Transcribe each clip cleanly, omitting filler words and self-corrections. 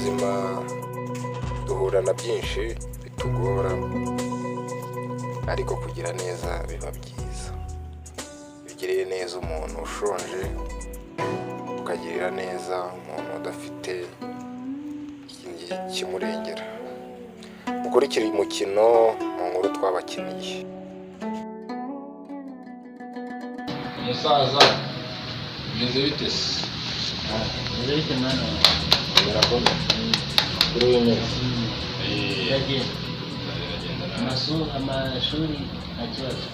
buzima duhura na byinshi bitugora, ariko kugira neza biba byiza. Ugiriye neza umuntu ushonje, ukagirira neza umuntu udafite kimurengera. Mukurikira umukino mu nkuru twabakiniye. Umusaza bimeze bite se? Bimeze bite mwana? Birakomeye. Kwiyemera. Amashuri nta kibazo.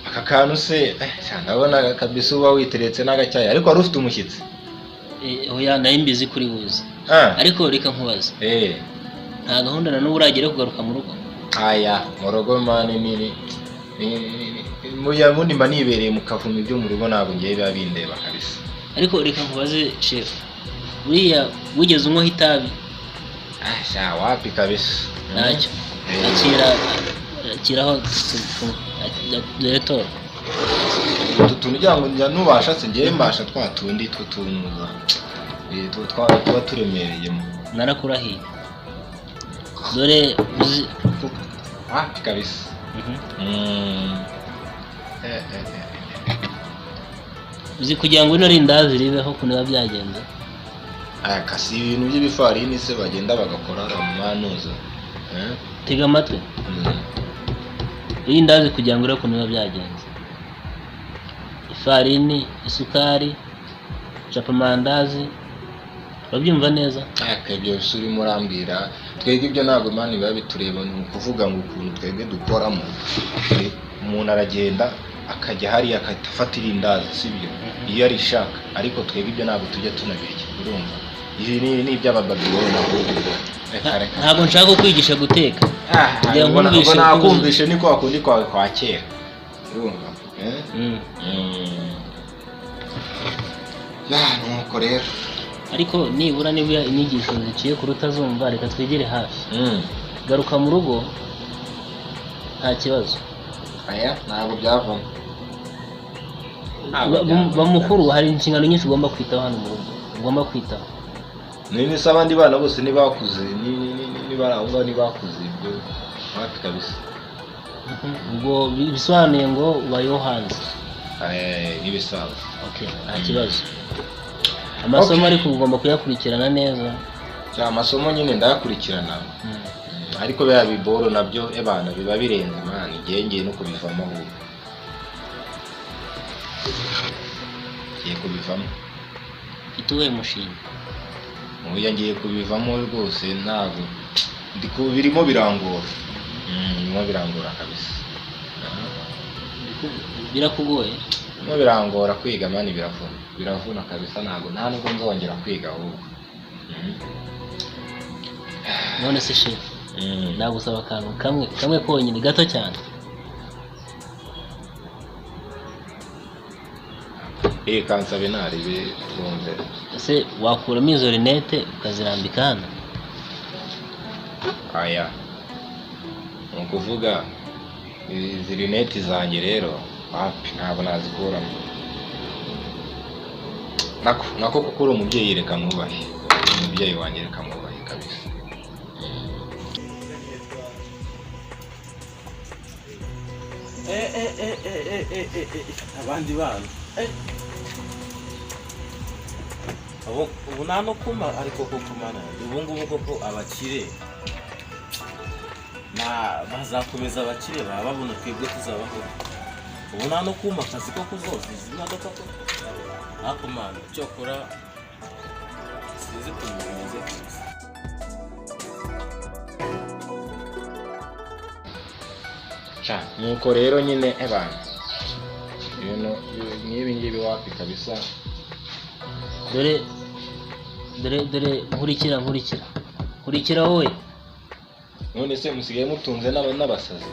Aka kantu se ndabona kabisa uba witeretse n'agacyayi, ariko wari ufite umushyitsi. Oya ndayimbizi kuri buze. Ariko reka nkubaza. Nta gahunda na n'ubu uragera kugaruka mu rugo? Aya mu rugo mane nini mundi mba nibereye mu kavumo ibyo mu rugo ntabwo ngiye biba bindeba kabisa. Ariko reka nkubaze chef, buriya wigeze unywa itabi? Wapi kabisa. Ntacyo. Akiraho diretor. Tunujya ngo njya nubasha se ngiye mbasha twatundi twutunuza. Tuba turemereyemo. Narakurahiye. Dore uzi wapi kabisa. Uzi kugira ngo ino rindazi ribeho kunaba byagenze. Kasi ibintu by'ibifarini se bagenda bagakora mu manuza. Tega amatwi. Rindazi kugira ngo ire kunaba byagenze. Ifarini, isukari, capamandazi. Babyumva neza? Ibyo suri murambira twege ibyo ntabwo mani biba bitureba, ni ukuvuga ngo ukuntu twege dukoramo. Umuntu aragenda akajya hari akafatira indazi sibyo iyo ari shaka, ariko twege ibyo ntabwo tujya tunabirya urumva. Ibi ni iby'abababironi ntabwo nshaka kwigisha guteka. Ntabwo nakumvishe niko wakundi kwawe kwa kera urumva. Nuko rero ariko nibura niba inyigisho ziciye kuruta zumva, reka twegere hafi. Garuka mu rugo nta kibazo. Ntabwo byavamo. Bamukuru hari inshingano nyinshi ugomba kwitaho hano mu rugo, ugomba kwitaho. Nini se abandi bana bose nibakuze ni barangwa nibakuze ibyo hafi kabisa. Ubwo bisobanuye ngo ubayeho hanze. Nibisaba. Okay, nta kibazo. Amasomo ariko ugomba kuyakurikirana neza. Amasomo nyine ndayakurikirana. Ariko bya biboro nabyo ebana biba birenze mani, ngiye no kubivamo aho. Ngiye kubivamo. Ituwe mushinga. Muya ngiye kubivamo rwose ntabwo birimo birangora. Birimo birangora kabisa. Birakugoye? Birimo birangora kwiga mani, biravuna kabisa, ntabwo nta nubwo nzongera kwiga ahubwo. None se chef, nagusaba akantu kamwe konyine gato cyane. Kansabe naribe twumve. Ese wakuramo izo rinete ukazirambika hano? Aya ukuvuga izi rinete zanjye rero wapi ntabwo nazikuramo. Nako kuko uri umubyeyi reka mwubahe. Umubyeyi wanjye reka mwubahe kabisa. Abandi bana ubu nta no kuma, ariko koko mana ubu ngubu koko abakire bazakomeza abakire baba babona twebwe tuzabaho. Ubu nta no kuma akazi koko zose izi modoka ko ariko mana cyokora sinzi kumeze gusa. Nuko rero nyine ebana ibintu n'ibi ngibi wapi kabisa. Dore nkurikira wowe. None se musigaye mutunze n'abasazi.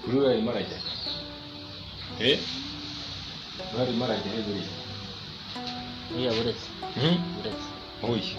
Kuri we arimo arajya. Arimo arajya buriya. Oya buretse. Oya.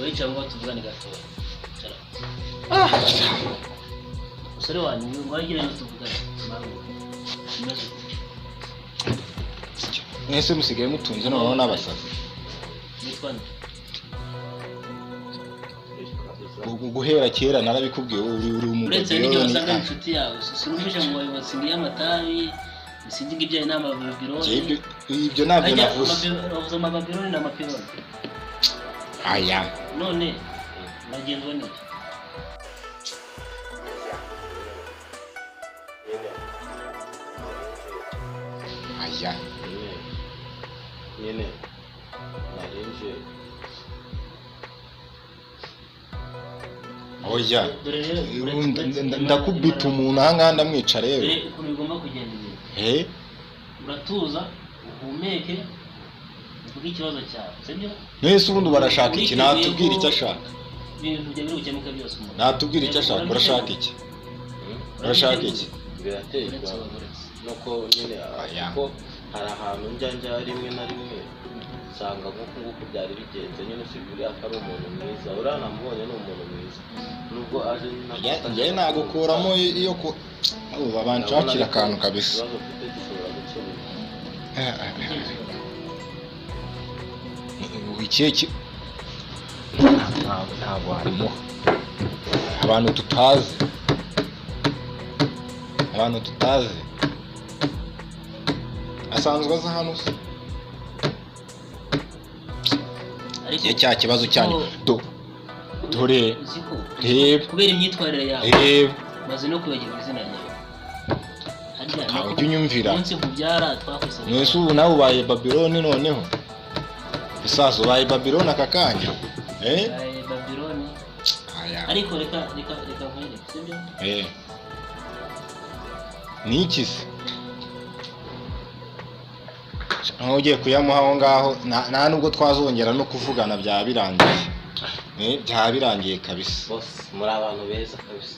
wicara ngo tuvugane gatoya. Usore wanyu ngo agire no tuvugane. Mwese musigaye mutunze noneho n'abasazi. Nitwa nde? Guhera kera narabikubwiye uri umugabo. Uretse n'ibyo wasanga inshuti yawe sinumvise mu bayobozi y'amatabi sinzi ibyo inama babiro. Ibyo nabyo navuze. Bavuze amababiro n'amapironi. Aya. None bagenzwa n'iki? Aya. Nyine narinje oya ndakubita umuntu aha ndamwica rero. Ukuntu bigomba kugenda ibintu. Uratuza uhumeke uvuge ikibazo cyawe sibyo? Mwese ubundi barashaka iki? Natubwira icyo ashaka. Ibintu bya biri gukemuka byose umuntu. Natubwira icyo ashaka. Urashaka iki? Urashaka iki? biraterwa nuko nyine ko hari ahantu njya rimwe na rimwe usanga nk'uko byari bigenze nyine usibye akari umuntu mwiza uranamubonye ni umuntu mwiza nubwo aje njye nagukuramo iyo ko babanshakira akantu kabisa. ikibazo ufite gishobora gukemura Iki ntabwo harimo abantu tutazi asanzwe aza hano se. Ariko cya kibazo cyanyu dore kubera imyitwarire yawe maze no kwibagirwa izina ryawe. Ntabwo unyumvira. Umunsi kubyara twakwise. Mwese ubu nawe ubaye Babyloni noneho. Isazo ubaye Babyloni akakanya. Ubaye Babyloni. Ariko reka nkwereke sibyo? Niki se? Aho ugiye kuyamuha aho ngaho nta nubwo twazongera no kuvugana bya birangiye. Bya birangiye kabisa. Boss muri abantu beza kabisa.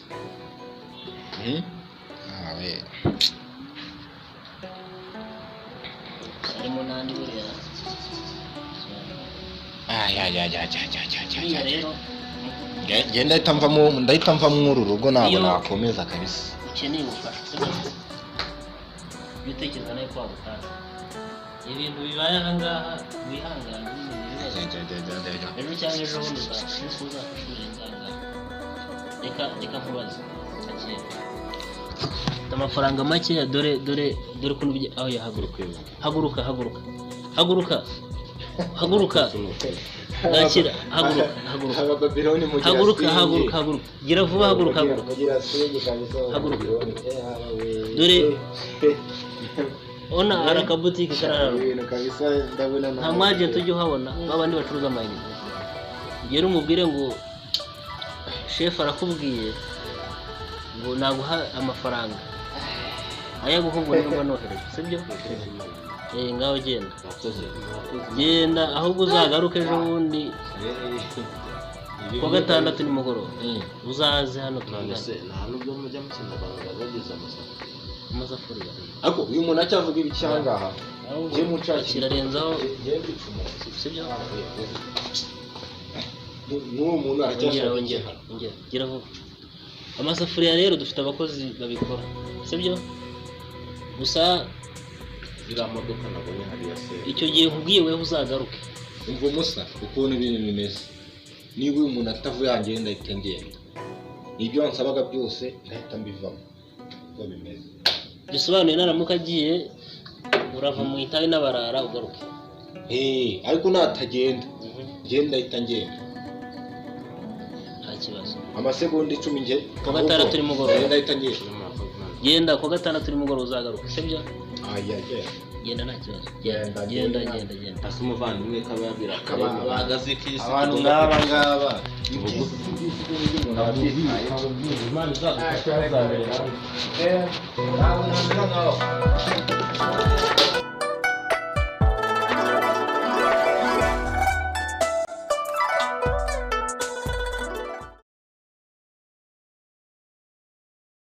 Harimo n'andi buriya. Genda ndahita mva uru rugo ntabwo nakomeza kabisa. Ukeneye ubufasha bitekereza nayo kwa butanga ibintu bibaye aha ngaha wihangane ejo cyangwa ejo bundi uzafasha reka nkubaze amafaranga makeya dore ukuntu aho haguruka nakira haguruka gira vuba haguruka dore ona arakabutike karaharo nta mwaje tujye uhabona babandi bacuruza amayinite ngera umubwire ngo chef arakubwiye ngo naguha amafaranga ayaguha ngo nimba nohereje sibyo ngaho genda ahubwo uzagaruke ejo bundi kwa gatandatu nimugoroba uzaze hano tugane nta nubwo mujya mutsinda abantu bageze amasafuriya ariko uyu muntu acyavuga ibicyangaha je mucakira renzaho sibyo n'uwo muntu aracyashaka gira vuba amasafuriya rero dufite abakozi babikora sibyo gusa iramodoka nabonye hariya se icyo gihe nkubwiye wewe uzagaruke umva musa ukuntu ibintu bimeze niba uyu muntu atavuye yanjye ndahita ngenda ibyo nsabaga byose ndahita mbivamo uko bimeze bisobanuye naramuka agiye urava mu itabi n'abarara ugaruke ariko natagenda ngenda ndahita ngenda nta kibazo amasegonda 10 nge kwa gatandatu nimugoroba ndahita ngenda genda kwa gatandatu nimugoroba uzagaruka sibyo genda nta kibazo genda asa umuvandimwe kaba yabira bahagaze kisi abantu ngaba Imana izadufasha